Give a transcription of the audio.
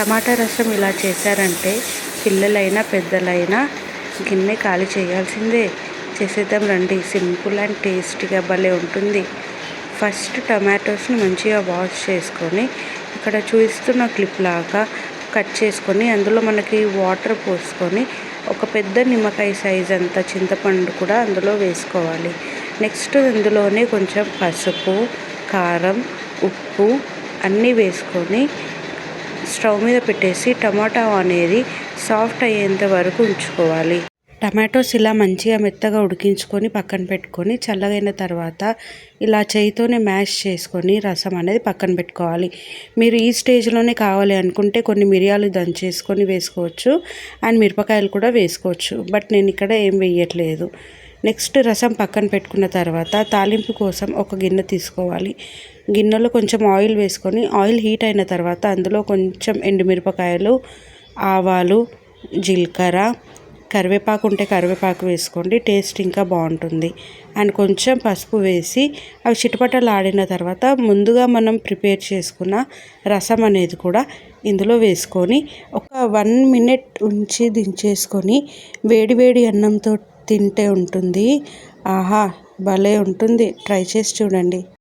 టమాటా రసం ఇలా చేశారంటే పిల్లలైనా పెద్దలైనా గిన్నె ఖాళీ చేయాల్సిందే. చేసేద్దాం రండి. సింపుల్ అండ్ టేస్టీగా భలే ఉంటుంది. ఫస్ట్ టమాటోస్ని మంచిగా వాష్ చేసుకొని ఇక్కడ చూపిస్తున్న క్లిప్ లాగా కట్ చేసుకొని అందులో మనకి వాటర్ పోసుకొని ఒక పెద్ద నిమ్మకాయ సైజ్ అంత చింతపండు కూడా అందులో వేసుకోవాలి. నెక్స్ట్ ఇందులోనే కొంచెం పసుపు, కారం, ఉప్పు అన్నీ వేసుకొని స్టవ్ మీద పెట్టేసి టమాటా అనేది సాఫ్ట్ అయ్యేంత వరకు ఉంచుకోవాలి. టమాటోస్ ఇలా మంచిగా మెత్తగా ఉడికించుకొని పక్కన పెట్టుకొని చల్లగైన తర్వాత ఇలా చేయితోనే మ్యాష్ చేసుకొని రసం అనేది పక్కన పెట్టుకోవాలి. మీరు ఈ స్టేజ్లోనే కావాలి అనుకుంటే కొన్ని మిరియాలు దంచేసుకొని వేసుకోవచ్చు అండ్ మిరపకాయలు కూడా వేసుకోవచ్చు. బట్ నేను ఇక్కడ ఏం వేయట్లేదు. నెక్స్ట్ రసం పక్కన పెట్టుకున్న తర్వాత తాలింపు కోసం ఒక గిన్నె తీసుకోవాలి. గిన్నెలో కొంచెం ఆయిల్ వేసుకొని ఆయిల్ హీట్ అయిన తర్వాత అందులో కొంచెం ఎండుమిరపకాయలు, ఆవాలు, జీలకర్ర, కరివేపాకు ఉంటే కరివేపాకు వేసుకోండి, టేస్ట్ ఇంకా బాగుంటుంది. అండ్ కొంచెం పసుపు వేసి అవి చిటపటలు ఆడిన తర్వాత ముందుగా మనం ప్రిపేర్ చేసుకున్న రసం అనేది కూడా ఇందులో వేసుకొని ఒక 1 మినిట్ ఉంచి దించేసుకొని వేడి వేడి అన్నంతో తింటే ఉంటుంది. ఆహా, భలే ఉంటుంది. ట్రై చేసి చూడండి.